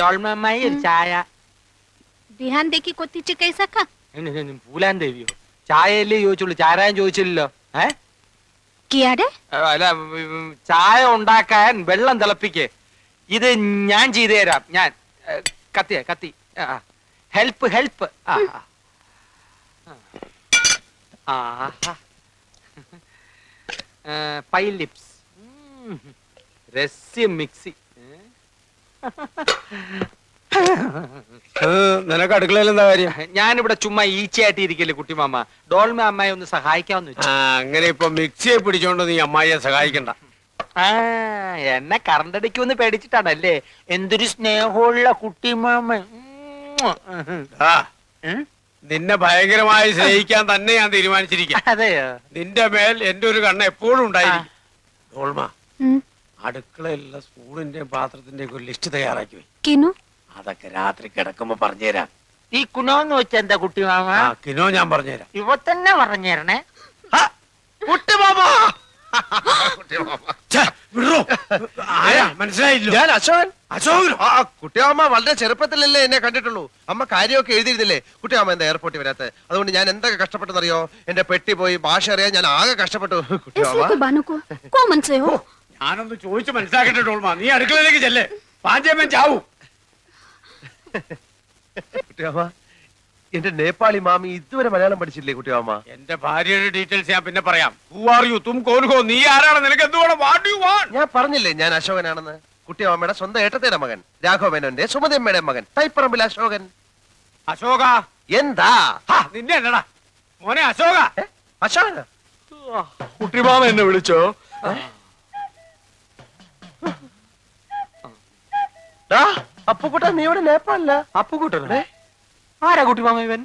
ഡോൾമമ്മായി ഒരു ചായ. ध्यान देखी कोती चे कैसा खा പൂലാൻ ദേവിയോ? ചായയല്ലേ ചോദിച്ചുള്ളൂ, ചാരായം ചോദിച്ചില്ലല്ലോ. കിയാടെ അല്ല, ചായ ഉണ്ടാക്കാൻ വെള്ളം തിളപ്പിക്കേ. ഇത് ഞാൻ ചെയ്തു തരാം. ഞാൻ കത്തി ഹെൽപ്പ് ഹെൽപ്പ്. പൈ ലിപ്സ്, രസ്യം മിക്സി. നിനക്ക് അടുക്കളയിൽ എന്താ കാര്യം? ഞാനിവിടെ ചുമ്മാ ഈച്ചയായിട്ട് ഇരിക്കല്ലേ കുട്ടിമാമ. ഡോൾമ അമ്മായി ഒന്ന് സഹായിക്കാമെന്ന് വെച്ചു. അങ്ങനെ ഇപ്പൊ മിക്സിയെ പിടിച്ചോണ്ട് നീ അമ്മായിയെ സഹായിക്കണ്ട. എന്നെ കറണ്ടടിക്കുമെന്ന് പേടിച്ചിട്ടാണല്ലേ? എന്തൊരു സ്നേഹമുള്ള കുട്ടിമാമ. നിന്നെ ഭയങ്കരമായി സ്നേഹിക്കാൻ തന്നെ ഞാൻ തീരുമാനിച്ചിരിക്കാം. അതെയോ? നിന്റെ മേൽ എന്റെ ഒരു കണ്ണ് എപ്പോഴും ഉണ്ടായിരിക്കും. ഡോൾമ, അടുക്കളയിലുള്ള സ്പൂണിന്റെയും പാത്രത്തിന്റെയും ഒരു ലിസ്റ്റ് തയ്യാറാക്കി പോയി. അതൊക്കെ രാത്രി കിടക്കുമ്പോ പറഞ്ഞുതരാം. ഈ കുനോന്ന് വെച്ച എന്താ കുട്ടിമാമ? കിനോ ഞാൻ പറഞ്ഞുതരാം. ഇവ തന്നെ പറഞ്ഞേരണേ മനസ്സിലായില്ലോ? ഞാൻ അശോകൻ. അശോകൻ? കുട്ടിയമ്മ വളരെ ചെറുപ്പത്തിലല്ലേ എന്നെ കണ്ടിട്ടുള്ളൂ. അമ്മ കാര്യമൊക്കെ എഴുതിയിരുന്നില്ലേ? കുട്ടിയമ്മ എന്താ എയർപോർട്ടിൽ വരാത്ത? അതുകൊണ്ട് ഞാൻ എന്തൊക്കെ കഷ്ടപ്പെട്ടെന്നറിയോ? എന്റെ പെട്ടി പോയി, ഭാഷ അറിയാൻ ഞാൻ ആകെ കഷ്ടപ്പെട്ടു. ഞാനൊന്ന് ചോദിച്ചു മനസ്സിലാക്കട്ടെ ഡോൾമ. നീ അടുക്കളയിലേക്ക് ചെല്ലേ, പാഞ്ചേമ്മൻ ചാവൂ. കുട്ടിയമ്മ, എന്റെ നേപ്പാളി മാമി ഇതുവരെ മലയാളം പഠിച്ചില്ലേ കുട്ടിയമ്മ? എന്റെ ഭാര്യയുടെ ഡീറ്റെയിൽസ് ഞാൻ പിന്നെ പറയാം. Who are you? തും കോൻ ഹോ? നീ ആരാണ്? നിനക്ക് എന്ത് വേണം? What do you want? ഞാൻ പറഞ്ഞില്ലേ ഞാൻ അശോകനാണെന്ന്. കുട്ടിയമ്മയുടെ സ്വന്തം ഏട്ടത്തേടെ മകൻ, രാഘവമേനോന്റെ സുമതിയമ്മയുടെ മകൻ, തൈപ്പറമ്പിൽ അശോകൻ. അശോക എന്താ നിന്നെ അല്ലടാ മോനെ, അശോക. അശോകന? കുട്ടിമാമ എന്നെ വിളിച്ചോ? അപ്പുക്കുട്ട, നീ ഇവിടെ നേപ്പാളില്ല? അപ്പുക്കുട്ടനെ ആരാ കുട്ടിമാമ ഇവൻ?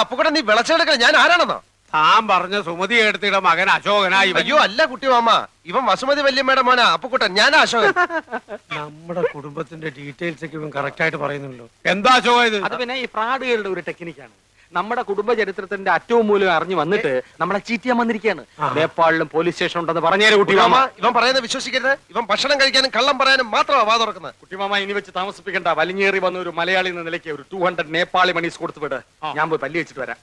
അപ്പുക്കുട്ട, നീ വിളച്ചെടുക്കണ ഞാൻ ആരാണെന്നോ? താൻ പറഞ്ഞ സുമതി എടുത്തിയുടെ മകൻ അശോകനായി. അയ്യോ അല്ല കുട്ടിമാമ, ഇവൻ വസുമതി വല്യമ്മയുടെ മോനാ അപ്പുക്കുട്ടൻ. ഞാനാ അശോകൻ. നമ്മുടെ കുടുംബത്തിന്റെ ഡീറ്റെയിൽസ് ഒക്കെ ഇവൻ കറക്റ്റ് ആയിട്ട് പറയുന്നുള്ളൂ. എന്താ അശോക ഇത്? അത് പിന്നെ ഈ ഫ്രാഡുകളുടെ ഒരു ടെക്നിക്കാണ്. നമ്മുടെ കുടുംബ ചരിത്രത്തിന്റെ അറ്റവും മൂലം അറിഞ്ഞു വന്നിട്ട് നമ്മളെ ചീറ്റ് ചെയ്യാൻ വന്നിരിക്കുകയാണ്. നേപ്പാളിലും പോലീസ് സ്റ്റേഷൻ ഉണ്ടെന്ന് പറഞ്ഞേരെ കുട്ടിമാമ. ഇവൻ പറയുന്നത് വിശ്വസിക്കരുത്. ഇവൻ ഭക്ഷണം കഴിക്കാനും കള്ളം പറയാനും മാത്രമാണ് വാ തുറക്കുന്നത്. കുട്ടിമാമ, ഇനി വെച്ച് താമസിപ്പിക്കണ്ട. വലിഞ്ഞേറി വന്ന ഒരു മലയാളി എന്ന നിലയ്ക്ക് ഒരു 200 നേപ്പാളി മണീസ് കൊടുത്തു വിട്. ഞാൻ പോയി പല്ലി വെച്ചിട്ട് വരാം.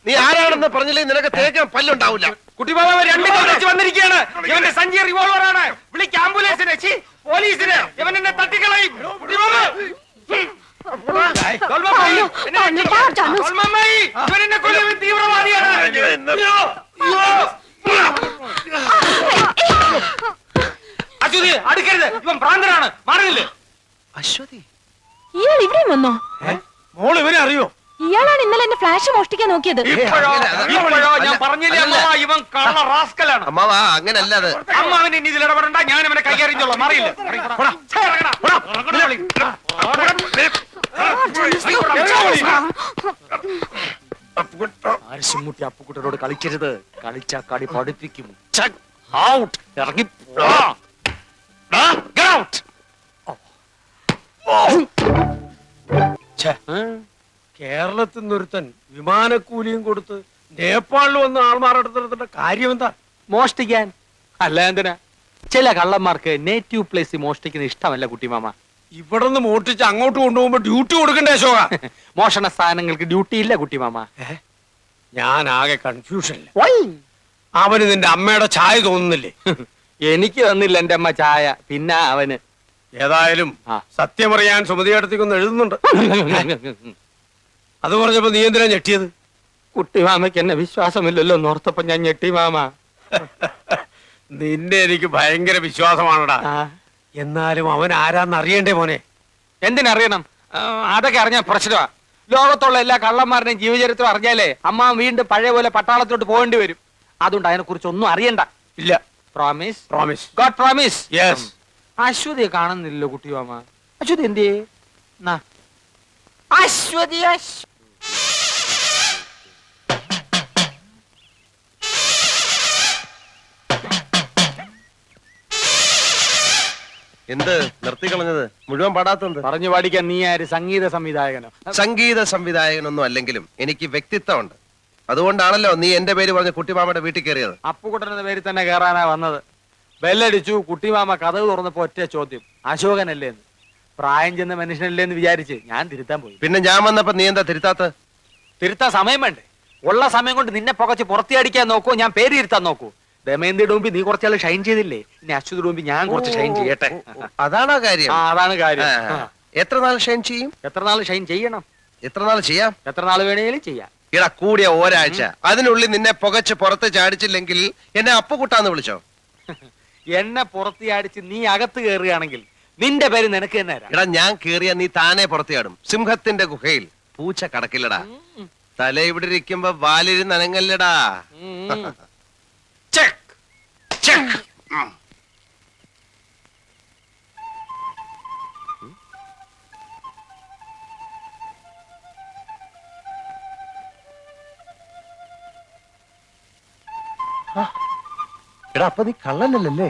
നീ ആരാണെന്ന് പറഞ്ഞില്ലേ നിനക്ക് തേക്കാൻ പല്ലുണ്ടാവില്ല. കുട്ടിമാമ വന്നിരിക്കുകയാണ്. ഇവന്റെ സഞ്ചി റിവോൾവറാണ്. വിളിക്ക് ആംബുലൻസിനെ, പോലീസിനെ. ഇവൻ എന്നെ തട്ടിക്കളയും. അശ്വതി, അടുക്കരുത്. ഇവൻ ഭ്രാന്തനാണ്. മാറിയില്ലേ? അശ്വതി, ഇയാൾ ഇവിടെയും വന്നോ? മോള് ഇവനെ അറിയോ? ഇയാളാണ് ഇന്നലെ എന്റെ ഫ്ലാഷ് മോഷ്ടിക്കാൻ നോക്കിയത്. ഞാൻ പറഞ്ഞില്ലേ അമ്മാവ, ഇവൻ കള്ള റാസ്കലാണ്. അമ്മാവ അങ്ങനല്ല അത്. അമ്മാവൻ ഇനി ഇതിൽ ഇടപെടണ്ട. ഞാൻ ഇവനെ കൈകാര്യം മാറിയില്ല. ആർശിമുട്ടി അപ്പുക്കുട്ടനോട് കളിക്കരുത്. കളിച്ചാ കളി പഠിപ്പിക്കും. ഇറങ്ങി കേരളത്തിൽ നിന്നൊരുത്തൻ വിമാനക്കൂലിയും കൊടുത്ത് നേപ്പാളിൽ വന്ന് ആൾമാറെടുത്തിടത്തിന്റെ കാര്യം എന്താ? മോഷ്ടിക്കാൻ. അല്ല എന്തിനാ? ചില കള്ളന്മാർക്ക് നേറ്റീവ് പ്ലേസ് മോഷ്ടിക്കുന്ന ഇഷ്ടമല്ല കുട്ടിമാമ. ഇവിടെ നിന്ന് മോഷ്ടിച്ച് അങ്ങോട്ട് കൊണ്ടുപോകുമ്പോ ഡ്യൂട്ടി കൊടുക്കണ്ടേ അശോക? മോഷണ സ്ഥാനങ്ങൾക്ക് ഡ്യൂട്ടി ഇല്ല കുട്ടിമാമ. ഞാൻ ആകെ കൺഫ്യൂഷനില്ല. അവന് നിന്റെ അമ്മയുടെ ചായ തോന്നുന്നില്ലേ? എനിക്ക് തന്നില്ല എന്റെ അമ്മ ചായ. പിന്നെ അവന് ഏതായാലും സത്യമറിയാൻ സുമതിയടത്തേക്കൊന്ന് എഴുതുന്നുണ്ട്. അത് പറഞ്ഞപ്പോ നീ എന്തിനാ ഞെട്ടിയത്? കുട്ടിമാമയ്ക്ക് എന്നെ വിശ്വാസമില്ലല്ലോ നോർത്തപ്പോ ഞാൻ ഞെട്ടി മാമ. നിന്നെ എനിക്ക് ഭയങ്കര വിശ്വാസമാണടാ. എന്നാലും അവൻ ആരാന്ന് അറിയണ്ടേ മോനെ? എന്തിനറിയണം? അതൊക്കെ അറിഞ്ഞാൽ പ്രശ്നമാ. ലോകത്തുള്ള എല്ലാ കള്ളന്മാരുടെയും ജീവചരിത്രം അറിഞ്ഞാലേ അമ്മ വീണ്ടും പഴയ പോലെ പട്ടാളത്തോട്ട് പോകേണ്ടി വരും. അതുകൊണ്ട് അതിനെ കുറിച്ച് ഒന്നും അറിയണ്ട. ഇല്ല. Promise? Promise. God promise. Yes. അശ്വതിയെ കാണുന്നില്ലല്ലോ കുട്ടിമാമ. അശ്വതി എന്തേ? അശ്വതി എന്ത് നിർത്തിക്കളഞ്ഞത്? മുഴുവൻ പാടാത്തത് പറഞ്ഞു പാടിക്കാൻ നീ ആര്? സംഗീത സംവിധായകനോ? സംഗീത സംവിധായകനൊന്നും അല്ലെങ്കിലും എനിക്ക് വ്യക്തിത്വമുണ്ട്. അതുകൊണ്ടാണല്ലോ നീ എന്റെ പേര് പറഞ്ഞ കുട്ടിമാമയുടെ വീട്ടിൽ കയറിയത്. അപ്പുകുട്ടന്റെ പേരിൽ തന്നെ കയറാനാ വന്നത്. ബെല്ലടിച്ചു. കുട്ടിമാമ കഥ തുറന്നപ്പോ ഒറ്റ ചോദ്യം, അശോകനല്ലേ എന്ന്. പ്രായം ചെന്ന മനുഷ്യനല്ലേ എന്ന് വിചാരിച്ച് ഞാൻ തിരുത്താൻ പോയി. പിന്നെ ഞാൻ വന്നപ്പോ നീ എന്താ തിരുത്താത്ത? തിരുത്താൻ സമയം വേണ്ടേ? ഉള്ള സമയം കൊണ്ട് നിന്നെ പുകച്ച് പുറത്തിയടിക്കാൻ നോക്കൂ, ഞാൻ പേര് തിരുത്താൻ നോക്കൂ. ദമയന്തിയുടെ മുമ്പിൽ നീ കുറച്ചാൾ ഷൈൻ ചെയ്തില്ലേ, ഇനി അശ്വതിയുടെ മുമ്പിൽ ഞാൻ കുറച്ച് ഷൈൻ ചെയ്യട്ടെ. അതാണോ കാര്യം? അതാണ് കാര്യം. എത്ര നാൾ ഷൈൻ ചെയ്യും? എത്ര നാൾ ഷൈൻ ചെയ്യണം? എത്ര നാൾ ചെയ്യാം? എത്ര നാൾ വേണേലും ചെയ്യാം. ഇടാ കൂടിയ ഒരാഴ്ച, അതിനുള്ളിൽ നിന്നെ പുകച്ച് പുറത്ത് ചാടിച്ചില്ലെങ്കിൽ എന്നെ അപ്പുകുട്ടാന്ന് വിളിച്ചോ. എന്നെ പുറത്തിയടിച്ച് നീ അകത്ത് കയറുകയാണെങ്കിൽ നിന്റെ പേര് നിനക്ക് തന്നെ തരാം. എടാ ഞാൻ കേറിയ നീ താനെ പുറത്തിയാടും. സിംഹത്തിന്റെ ഗുഹയിൽ പൂച്ച കടക്കില്ലടാ. തല ഇവിടെ ഇരിക്കുമ്പോ വാലിരുന്ന് അനങ്ങല്ലടാ. Check check. എടാ അപ്പൊ നീ കള്ളനല്ലേ?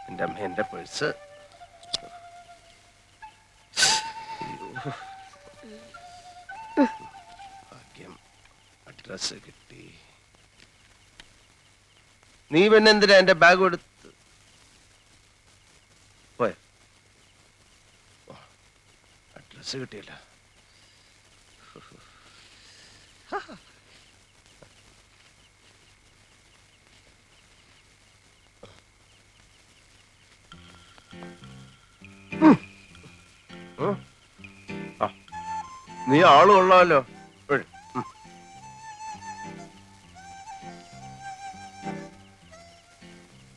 എന്റെ അമ്മ, എന്റെ പേഴ്സ്. ഭാഗ്യം, അഡ്രസ് കിട്ടി. നീ പിന്നെ എന്തിനാ എന്റെ ബാഗ് എടുത്ത് പോയ? അഡ്രസ് കിട്ടിയില്ല. നീ ആള് കൊള്ളാമല്ലോ.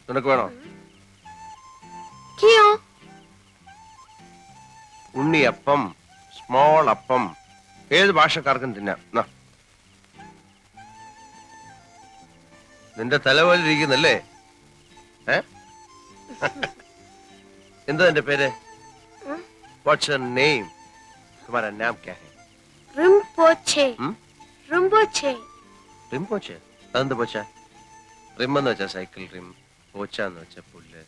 നിനക്ക് വേണോ? ഉണ്ണിയപ്പം, സ്മോൾ അപ്പം, ഏത് ഭാഷക്കാർക്കും തിന്നാം. നിന്റെ തലപോലെ ഇരിക്കുന്നല്ലേ? എന്താ എന്റെ പേര്? What's your name? तुम्हारा नाम क्या है? റിംപോച്ചെ. റിംപോച്ചെ. റിംപോച്ചെ? അതെന്ത് പോച്ച? റിം എന്ന് വെച്ചാ സൈക്കിൾ റിം, പോച്ച എന്ന് വെച്ചാ പുല്ല്.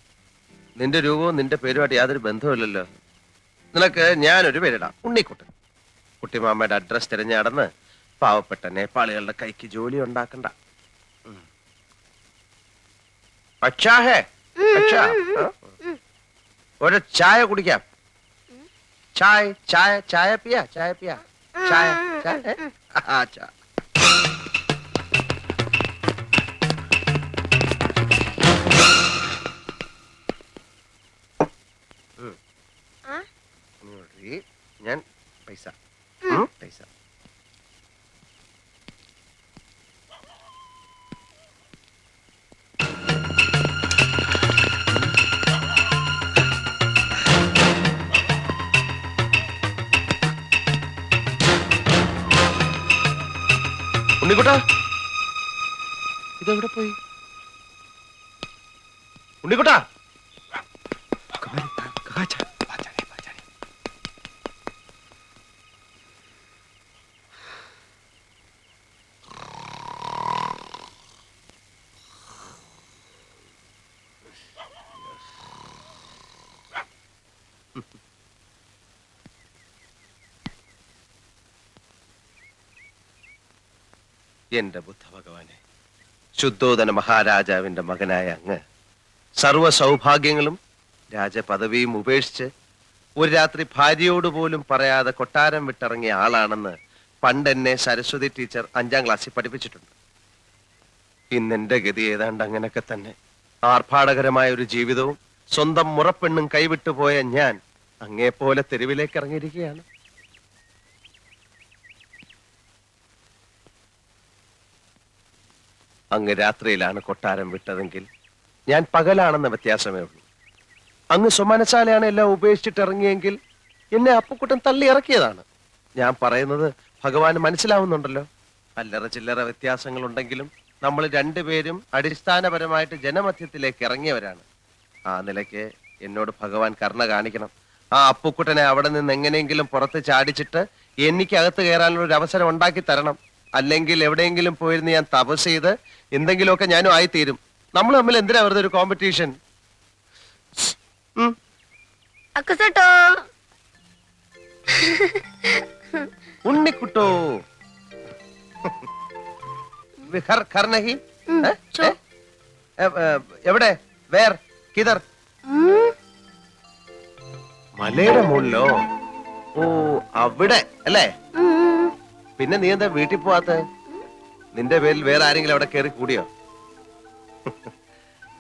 നിന്റെ രൂപവും നിന്റെ പേരുമായിട്ട് യാതൊരു ബന്ധവുമില്ലല്ലോ. നിനക്ക് ഞാനൊരു പേരിടാം, ഉണ്ണിക്കുട്ടൻ. കുട്ടിമാമ്മയുടെ അഡ്രസ് തിരഞ്ഞു നടന്ന് പാവപ്പെട്ട നേപ്പാളികളുടെ കൈക്ക് ജോലി ഉണ്ടാക്കണ്ട. അച്ഛാ ഹേ, അച്ഛാ. ഒരു ചായ കുടിക്കാം. चाय चाय चाय पिया, चाय पिया, चाय चाय. अच्छा ഞാൻ പൈസ പൈസ. ഉണ്ണിക്കുട്ടാ, ഇതെവിടെ പോയി? ഉണ്ണിക്കുട്ടാ, എന്റെ ബുദ്ധ ഭഗവാനെ, ശുദ്ധോദന മഹാരാജാവിന്റെ മകനായ അങ്ങ് സർവ സൗഭാഗ്യങ്ങളും രാജപദവിയും ഉപേക്ഷിച്ച് ഒരു രാത്രി ഭാര്യയോട് പോലും പറയാതെ കൊട്ടാരം വിട്ടിറങ്ങിയ ആളാണെന്ന് പണ്ട് എന്നെ സരസ്വതി ടീച്ചർ 5ാം ക്ലാസ്സിൽ പഠിപ്പിച്ചിട്ടുണ്ട്. ഇന്നെന്റെ ഗതി ഏതാണ്ട് അങ്ങനെയൊക്കെ തന്നെ. ആർഭാടകരമായ ഒരു ജീവിതവും സ്വന്തം മുറപ്പെണ്ണും കൈവിട്ടുപോയ ഞാൻ അങ്ങേപ്പോലെ തെരുവിലേക്ക് ഇറങ്ങിയിരിക്കുകയാണ്. അങ്ങ് രാത്രിയിലാണ് കൊട്ടാരം വിട്ടതെങ്കിൽ ഞാൻ പകലാണെന്ന വ്യത്യാസമേ ഉള്ളൂ. അങ്ങ് സ്വമനസാലയാണ് എല്ലാം ഉപേക്ഷിച്ചിട്ട് ഇറങ്ങിയെങ്കിൽ എന്നെ അപ്പുക്കുട്ടൻ തള്ളി ഇറക്കിയതാണ്. ഞാൻ പറയുന്നത് ഭഗവാന് മനസ്സിലാവുന്നുണ്ടല്ലോ. അല്ലറ ചില്ലറ വ്യത്യാസങ്ങൾ ഉണ്ടെങ്കിലും നമ്മൾ രണ്ടുപേരും അടിസ്ഥാനപരമായിട്ട് ജനമധ്യത്തിലേക്ക് ഇറങ്ങിയവരാണ്. ആ നിലയ്ക്ക് എന്നോട് ഭഗവാൻ കരുണ കാണിക്കണം. ആ അപ്പുക്കുട്ടനെ അവിടെ നിന്ന് എങ്ങനെയെങ്കിലും പുറത്ത് ചാടിച്ചിട്ട് എനിക്ക് അകത്ത് കയറാനുള്ള ഒരു അവസരം ഉണ്ടാക്കി തരണം. അല്ലെങ്കിൽ എവിടെയെങ്കിലും പോയിരുന്ന് ഞാൻ തപസ് ചെയ്ത് എന്തെങ്കിലുമൊക്കെ ഞാനും ആയിത്തീരും. നമ്മൾ തമ്മിൽ എന്തിനാ വെറുതെ ഒരു കോമ്പറ്റീഷൻ? അക്കസട്ടോ ഉണ്ണിക്കുട്ടോ എവിടെ? വേർ? കിതർ? മലയുടെ മുകളിലോ? ഓ, അവിടെ അല്ലേ? ഉം. പിന്നെ നീ എന്താ വീട്ടിൽ പോവാത്ത? നിന്റെ പേരിൽ വേറെ ആരെങ്കിലും അവിടെ കയറി കൂടിയോ?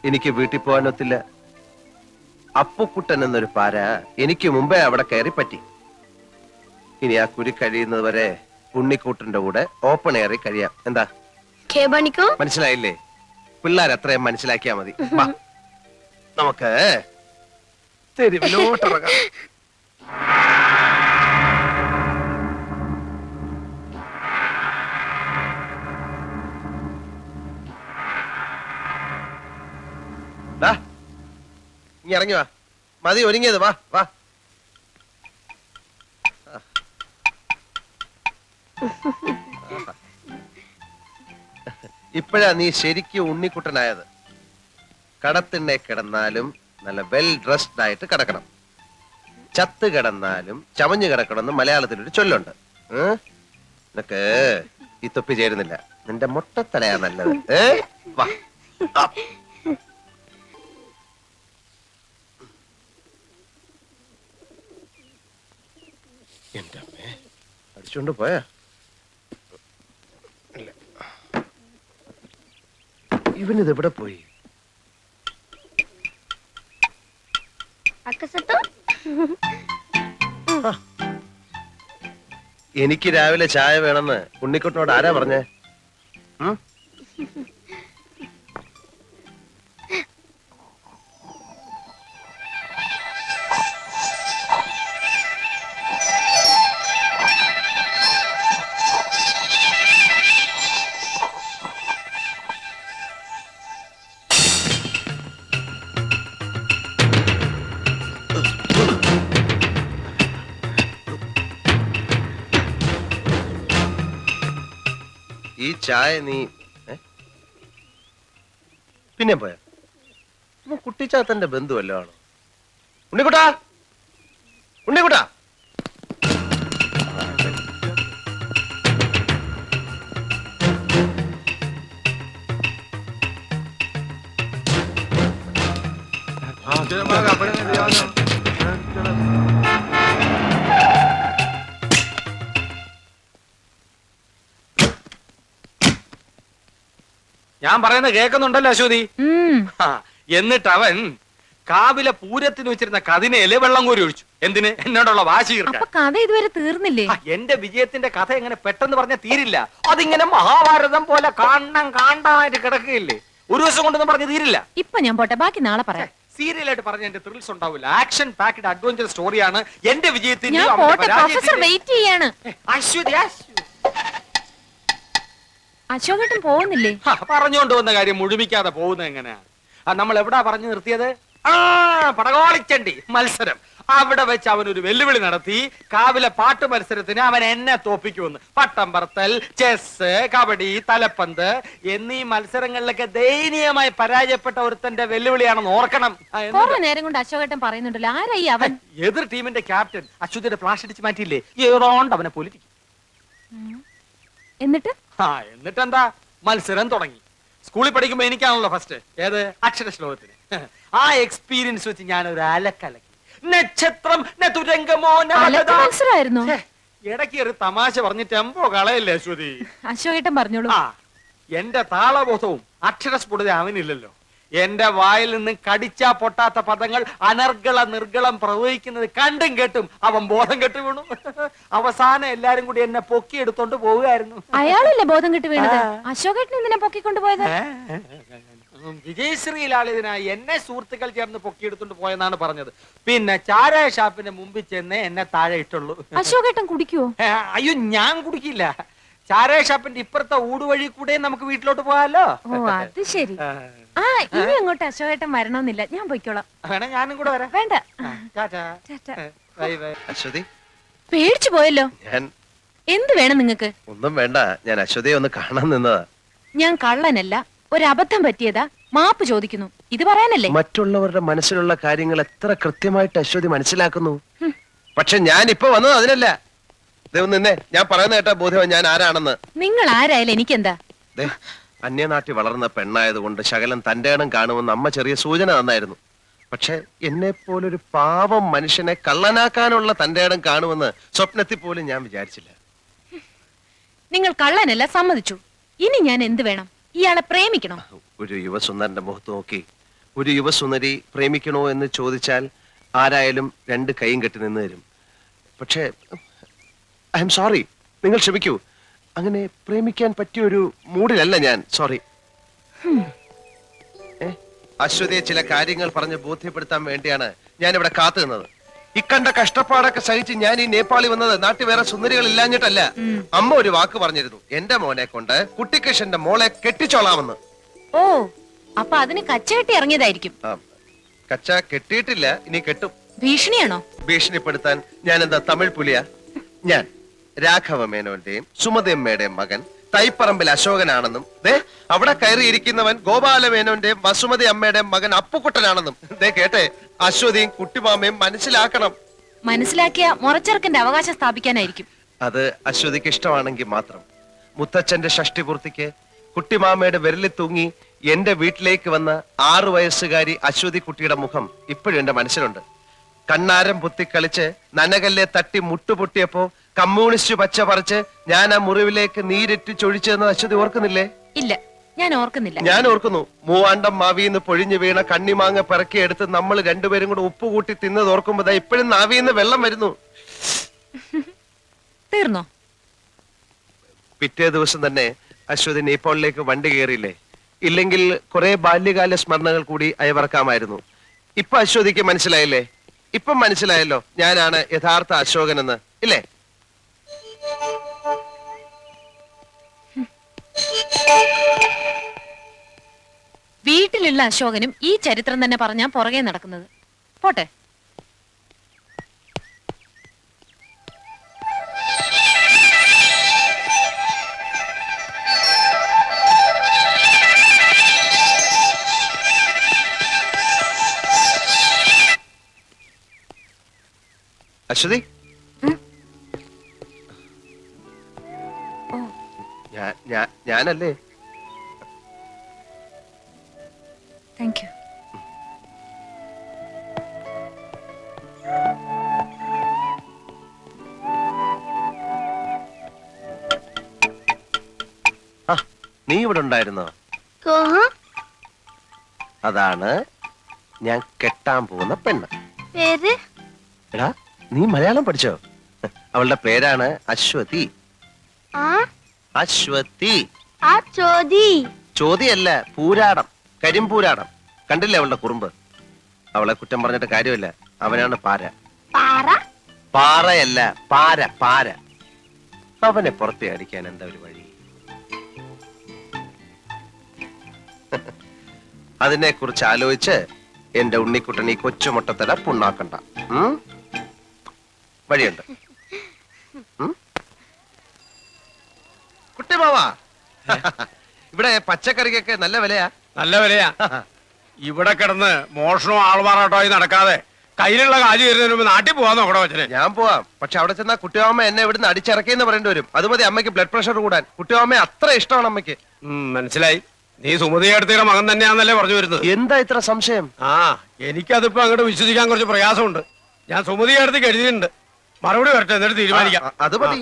എനിക്ക് വീട്ടിൽ പോകാനൊത്തില്ല. അപ്പുക്കുട്ടൻ എന്നൊരു പാര എനിക്ക് മുമ്പേ അവിടെ കയറി പറ്റി. ഇനി ആ കുരി കഴിയുന്നത് വരെ ഉണ്ണിക്കൂട്ടന്റെ കൂടെ ഓപ്പൺ എയറിൽ കഴിയാം. എന്താ കേബണിക്കോ? മനസ്സിലായില്ലേ? പിള്ളേർ അത്രയും മനസ്സിലാക്കിയാ മതി. വാ, നമുക്ക് തെരുവിലോട്ടിറങ്ങാം. ദാ, ഇങ്ങ് ഇറങ്ങി വാ. മതി ഒരുങ്ങിയത്. വാ വാ. ഇപ്പോഴാ നീ ശരിക്കും ഉണ്ണിക്കുട്ടനായത്. കടത്തിണ്ണെ കിടന്നാലും നല്ല വെൽ ഡ്രസ്ഡ് ആയിട്ട് കിടക്കണം. ചത്ത് കിടന്നാലും ചമഞ്ഞു കിടക്കണമെന്ന് മലയാളത്തിലൊരു ചൊല്ലുണ്ട്. നിനക്ക് ഈ തൊപ്പി ചേരുന്നില്ല. നിന്റെ മുട്ടത്തലയാ നല്ലത്. വാ. ആ. എന്റെ അമ്മേ, അടിച്ചോണ്ട് പോയാ? ഇല്ല. ഇവനിത് എവിടെ പോയി? അക്കസത്തോ? എനിക്ക് രാവിലെ ചായ വേണമെന്ന് ഉണ്ണിക്കുട്ടനോട് ആരാ പറഞ്ഞേ? ഈ ചായ നീ പിന്നെ പോയാ? കുട്ടിച്ചാത്തന്റെ ബന്ധുവല്ലോ ആണോ? ഉണ്ണിക്കുട്ടാ, ഉണ്ണിക്കുട്ടാ. ഞാൻ പറയുന്നത് കേൾക്കുന്നുണ്ടല്ലോ അശ്വതി? എന്നിട്ട് അവൻ കാവിലെ പൂരത്തിന് വെച്ചിരുന്ന കതിനയില് വെള്ളം കോരി ഒഴിച്ചു. എന്തിന്? എന്നോടുള്ള വാശി തീർക്കാൻ. അപ്പൊ കഥ ഇതുവരെ തീർന്നില്ലേ? എന്റെ വിജയത്തിന്റെ കഥ എങ്ങനെ പെട്ടെന്ന് പറഞ്ഞാൽ തീരില്ല. അതിങ്ങനെ മഹാഭാരതം പോലെ കാണാനായിട്ട് കിടക്കുകയില്ലേ? ഒരു ദിവസം കൊണ്ടൊന്നും പറഞ്ഞ് തീരില്ല. ഇപ്പൊ ഞാൻ പോട്ടെ, ബാക്കി നാളെ പറയാം. സീരിയലായിട്ട് പറഞ്ഞ എന്റെ ത്രിൽസ് ഉണ്ടാവില്ല. ആക്ഷൻ പാക്ഡ് അഡ്വഞ്ചർ സ്റ്റോറിയാണ് എന്റെ വിജയത്തിന്റെ. ഞാൻ പോട്ടെ, പ്രൊഫസർ വെയിറ്റ് ചെയ്യാണ്. അശ്വതി, അശോകേട്ടൻ പോകുന്നില്ലേ? പറഞ്ഞുകൊണ്ട് വന്ന കാര്യം മുഴുമിക്കാതെ പോകുന്നത് എങ്ങനെയാ? നമ്മൾ എവിടാ പറഞ്ഞു നിർത്തിയത്? പടകോളിച്ചണ്ടി മത്സരം. അവിടെ വെച്ച് അവൻ ഒരു വെല്ലുവിളി നടത്തി. കാവിലെ പാട്ട് മത്സരത്തിന് അവൻ എന്നെ തോപ്പിക്കുമെന്ന്. പട്ടം പറത്തൽ, ചെസ്, കബഡി, തലപ്പന്ത് എന്നീ മത്സരങ്ങളിലൊക്കെ ദയനീയമായി പരാജയപ്പെട്ട ഒരുത്തന്റെ വെല്ലുവിളിയാണെന്ന് ഓർക്കണം. കുറെ നേരം കൊണ്ട് അശോകേട്ടൻ പറയുന്നുണ്ടല്ലോ, ആരായി അവൻ? എതിർ ടീമിന്റെ ക്യാപ്റ്റൻ അശ്വതിയുടെ ഫ്ലാഷ് അടിച്ച് മാറ്റിയില്ലേ? ഏറോണ്ട് അവനെ പൊലിക്കും. എന്നിട്ട് എന്നിട്ടെന്താ? മത്സരം തുടങ്ങി. സ്കൂളിൽ പഠിക്കുമ്പോ എനിക്കാണല്ലോ ഫസ്റ്റ്. ഏത്? അക്ഷര ശ്ലോകത്തിന്. ആ എക്സ്പീരിയൻസ് വെച്ച് ഞാൻ ഒരു അലക്കലക്കി. നക്ഷത്രം മത്സരമായിരുന്നോ? ഇടയ്ക്ക് ഒരു തമാശ പറഞ്ഞ് ടെമ്പോ കളയല്ലേ അശ്വതി? അശോകേട്ടൻ പറഞ്ഞോളൂ. എന്റെ താളബോധവും അക്ഷരസ്ഫുടത അവനില്ലല്ലോ. എന്റെ വായിൽ നിന്ന് കടിച്ചാ പൊട്ടാത്ത പദങ്ങൾ അനർഗള നിർഗളം പ്രവഹിക്കുന്നത് കണ്ടും കേട്ടും അവൻ ബോധം കെട്ട് വീണു. അവസാനം എല്ലാരും കൂടി എന്നെ പൊക്കിയെടുത്തോണ്ട് പോവുകയായിരുന്നു. അയാളല്ലേ ബോധം കെട്ട് വീണത്? അശോകേട്ടൻ എന്തിനാ പൊക്കിക്കൊണ്ടുപോയത്? വിജയശ്രീലാളിതിനായി എന്നെ സുഹൃത്തുക്കൾ ചേർന്ന് പൊക്കിയെടുത്തോണ്ട് പോയെന്നാണ് പറഞ്ഞത്. പിന്നെ ചാരായ ഷാപ്പിന്റെ മുമ്പിൽ ചെന്ന് എന്നെ താഴെ ഇട്ടുള്ളൂ. അശോകേട്ടൻ കുടിക്കുവോ? അയ്യോ, ഞാൻ കുടിക്കില്ല. ചാരായ ഷാപ്പിന്റെ ഇപ്പുറത്തെ ഊടുവഴി കൂടെ നമുക്ക് വീട്ടിലോട്ട് പോകാലോ. ഓ, അത് ശരി. ഇനി അങ്ങോട്ട് അശോകേട്ടൻ വരണമെന്നില്ല, ഞാൻ പോയിക്കോളാം. വേണേ ഞാനും കൂടെ വരാം. വേണ്ട. അശ്വതി, പേടിച്ചു പോയല്ലോ. ഞാൻ എന്ത് വേണം നിങ്ങക്ക്? ഒന്നും വേണ്ട. ഞാൻ അശ്വതിയെ ഒന്ന് കാണാൻ നിന്നതാ. ഞാൻ കള്ളനല്ല, ഒരു അബദ്ധം പറ്റിയതാ, മാപ്പ് ചോദിക്കുന്നു. ഇത് പറയാനല്ലേ? മറ്റുള്ളവരുടെ മനസ്സിലുള്ള കാര്യങ്ങൾ എത്ര കൃത്യമായിട്ട് അശ്വതി മനസ്സിലാക്കുന്നു. പക്ഷെ ഞാൻ ഇപ്പൊ വന്നത് അതിനല്ല. നിന്നെ ഞാൻ പറയുന്ന കേട്ടാ ബോധ്യം ഞാൻ ആരാണെന്ന്. നിങ്ങൾ ആരായാലും എനിക്കെന്താ? അന്യനാട്ടിൽ വളർന്ന പെണ്ണായതുകൊണ്ട് ശകലം തന്റെ ഇടം കാണുമെന്ന് അമ്മ ചെറിയ സൂചന തന്നായിരുന്നു. പക്ഷെ എന്നെ പോലൊരു പാവം മനുഷ്യനെ കള്ളനാക്കാനുള്ള തന്റെ ഇടം കാണുമെന്ന് സ്വപ്നത്തിൽ പോലും ഞാൻ വിചാരിച്ചില്ല. നിങ്ങൾ കള്ളനല്ല, സമ്മതിച്ചു. ഇനി ഞാൻ എന്ത് വേണം? ഇയാളെ പ്രേമിക്കണം. ഒരു യുവസുന്ദരന്റെ മുഖത്ത് നോക്കി ഒരു യുവസുന്ദരി പ്രേമിക്കണോ എന്ന് ചോദിച്ചാൽ ആരായാലും രണ്ട് കൈയും കെട്ടി നിന്ന് തരും. പക്ഷേ ഐ എം സോറി, നിങ്ങൾ ക്ഷമിക്കൂ. അങ്ങനെ പ്രേമിക്കാൻ പറ്റിയ ഒരു മൂഡിലല്ല ഞാൻ. സോറി. അശ്വതിയെ ചില കാര്യങ്ങൾ പറഞ്ഞ് ബോധ്യപ്പെടുത്താൻ വേണ്ടിയാണ് ഞാൻ ഇവിടെ കാത്തു നിന്നത്. ഇക്കണ്ട കഷ്ടപ്പാടൊക്കെ സഹിച്ച് ഞാൻ ഈ നേപ്പാളി വന്നത് നാട്ടിൽ വേറെ സുന്ദരികൾ ഇല്ലാഞ്ഞിട്ടല്ല. അമ്മ ഒരു വാക്ക് പറഞ്ഞിരുന്നു, എന്റെ മോനെ കൊണ്ട് കുട്ടിക്കൃഷ്ണന്റെ മോളെ കെട്ടിച്ചോളാമെന്ന്. ഓ, അപ്പൊ അതിന് കച്ചകെട്ടി ഇറങ്ങിയതായിരിക്കും. കച്ച കെട്ടിയിട്ടില്ല, ഇനി കെട്ടും. ഭീഷണിയാണോ? ഭീഷണിപ്പെടുത്താൻ ഞാൻ എന്താ തമിഴ് പുലിയ? ഞാൻ രാഘവ മേനോന്റെയും സുമതിയമ്മയുടെയും മകൻ തൈപ്പറമ്പിൽ അശോകനാണെന്നും അവിടെ കയറിയിരിക്കുന്നവൻ ഗോപാല മേനോന്റെയും വസുമതി അമ്മയുടെയും മകൻ അപ്പുക്കുട്ടനാണെന്നും കേട്ടെ അശ്വതിയും കുട്ടിമാമയും മനസ്സിലാക്കണം. മനസ്സിലാക്കിയ മുറച്ചെറുക്കന്റെ അവകാശം സ്ഥാപിക്കാനായിരിക്കും. അത് അശ്വതിക്ക് ഇഷ്ടമാണെങ്കിൽ മാത്രം. മുത്തച്ഛന്റെ ഷഷ്ടിപൂർത്തിക്ക് കുട്ടിമാമയുടെ വിരലിൽ തൂങ്ങി എന്റെ വീട്ടിലേക്ക് വന്ന 6 വയസ്സുകാരി അശ്വതി കുട്ടിയുടെ മുഖം ഇപ്പോഴും എന്റെ മനസ്സിലുണ്ട്. കണ്ണാരം പൊത്തിക്കളിച്ച് നനകല്ലെ തട്ടി മുട്ടുപൊട്ടിയപ്പോ കമ്മ്യൂണിസ്റ്റ് പച്ച പറിച്ച് ഞാൻ ആ മുറിവിലേക്ക് നീരിറ്റ് ചൊഴിച്ചെന്ന് അശ്വതി ഓർക്കുന്നില്ലേ? ഇല്ല, ഞാൻ ഓർക്കുന്നില്ല. ഞാൻ ഓർക്കുന്നു. മൂവാണ്ടം മാവിന്ന് പൊഴിഞ്ഞു വീണ കണ്ണിമാങ്ങ പിറക്കിയെടുത്ത് നമ്മൾ രണ്ടുപേരും കൂടെ ഉപ്പ് കൂട്ടി തിന്നത് ഓർക്കുമ്പോ ഇപ്പോഴും നാവിന്ന് വെള്ളം വരുന്നു. തീർന്നോ? പിറ്റേ ദിവസം തന്നെ അശ്വതി നേപ്പാളിലേക്ക് വണ്ടി കയറിയില്ലേ? ഇല്ലെങ്കിൽ കുറെ ബാല്യകാല സ്മരണകൾ കൂടി അയവർക്കാമായിരുന്നു. ഇപ്പൊ അശ്വതിക്ക് മനസ്സിലായില്ലേ? ഇപ്പം മനസ്സിലായല്ലോ ഞാനാണ് യഥാർത്ഥ അശോകനെന്ന്, ഇല്ലേ? വീട്ടിലുള്ള അശോകനും ഈ ചരിത്രം തന്നെ പറഞ്ഞാ പുറകെ നടക്കുന്നത്. പോട്ടെ. അശ്വതി, ഞാനല്ലേ? Thank you. നീ ഇവിടെ ഉണ്ടായിരുന്നോ? അതാണ് ഞാൻ കെട്ടാൻ പോകുന്ന പെണ്ണ്. പേര്? എടാ, നീ മലയാളം പഠിച്ചോ? അവളുടെ പേരാണ് അശ്വതി. അശ്വതി. ചോദ്യല്ല, പൂരാടം, കരിമ്പൂരാടം. കണ്ടില്ലേ അവളുടെ കുറുമ്പ്? അവളെ കുറ്റം പറഞ്ഞിട്ട് കാര്യമില്ല. അവനാണ് പാര. പാറയല്ല, പാര, പാര. അവനെ പുറത്തെ അടിക്കാൻ എന്താ ഒരു വഴി? അതിനെ കുറിച്ച് ആലോചിച്ച് എന്റെ ഉണ്ണിക്കുട്ടൻ ഈ കൊച്ചുമുട്ടത്തല പുണ്ണാക്കണ്ട. വഴിയുണ്ട്. കുട്ടിമാവാ, ഇവിടെ പച്ചക്കറിക്കൊക്കെ നല്ല വിലയാ. നല്ല വിലയാ. ഇവിടെ കിടന്ന് മോഷണവും ആൾമാറാട്ടമായി നടക്കാതെ കയ്യിലുള്ള കാശ് വരുന്നതിന് മുമ്പ് നാട്ടിൽ പോവാൻ നോക്കണോ അച്ഛനെ? ഞാൻ പോവാം. പക്ഷെ അവിടെ ചെന്നാ കുട്ടിയമ്മ എന്നെ ഇവിടുന്ന് അടിച്ചിറക്കിയെന്ന് പറയേണ്ടി വരും. അത് മതി അമ്മയ്ക്ക് ബ്ലഡ് പ്രഷർ കൂടാൻ. കുട്ടിയമ്മ അത്ര ഇഷ്ടമാണ് അമ്മയ്ക്ക്. മനസ്സിലായി. നീ സുമതി അടുത്തയുടെ മകൻ തന്നെയാന്നല്ലേ പറഞ്ഞു വരുന്നത്? എന്താ ഇത്ര സംശയം? എനിക്കതിപ്പോ അങ്ങോട്ട് വിശ്വസിക്കാൻ കുറച്ച് പ്രയാസമുണ്ട്. ഞാൻ സുമതി അടുത്തേക്ക് എഴുതിയിട്ടുണ്ട്. മറുപടി വരട്ടെ, എന്നിട്ട് തീരുമാനിക്കാം. അത് മതി.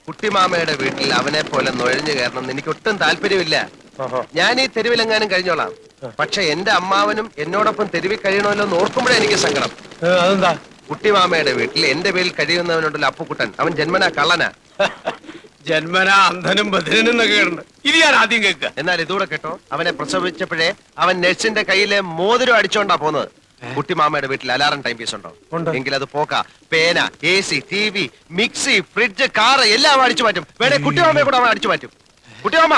കുട്ടിമാമയുടെ വീട്ടിൽ അവനെ പോലെ നുഴഞ്ഞു കയറണം എനിക്ക് ഒട്ടും താല്പര്യമില്ല. ഞാൻ ഈ തെരുവിലെങ്ങാനും കഴിഞ്ഞോളാം. പക്ഷെ എന്റെ അമ്മാവനും എന്നോടൊപ്പം തെരുവിൽ കഴിയണമല്ലോ എന്ന് ഓർക്കുമ്പോഴേ എനിക്ക് സങ്കടം. അതെന്താ? കുട്ടിമാമയുടെ വീട്ടിൽ എന്റെ പേരിൽ കഴിയുന്നവനുണ്ടല്ലോ അപ്പുക്കുട്ടൻ, അവൻ ജന്മനാ കള്ളനാ. ജന്മനാ അന്ധനും ബധിരനും എന്നൊക്കെ കേട്ടുണ്ട്. ഇത് ഞാൻ ആദ്യം കേൾക്കുക. എന്നാൽ ഇതൂടെ കേട്ടോ, അവനെ പ്രസവിച്ചപ്പോഴേ അവൻ നഴ്സിന്റെ കയ്യിലെ മോതിരം അടിച്ചോണ്ടാ പോന്നത്. കുട്ടിമാമയുടെ വീട്ടിൽ അലാറം ടൈം പീസ് ഉണ്ടോ? എങ്കിൽ അത് പോക്ക. പേന, AC, TV, mixie, fridge, car എല്ലാം അടിച്ചു മാറ്റും. വേണേ കുട്ടിമാമയെ കൂടെ അവൻ അടിച്ചു മാറ്റും. കുട്ടിമാമ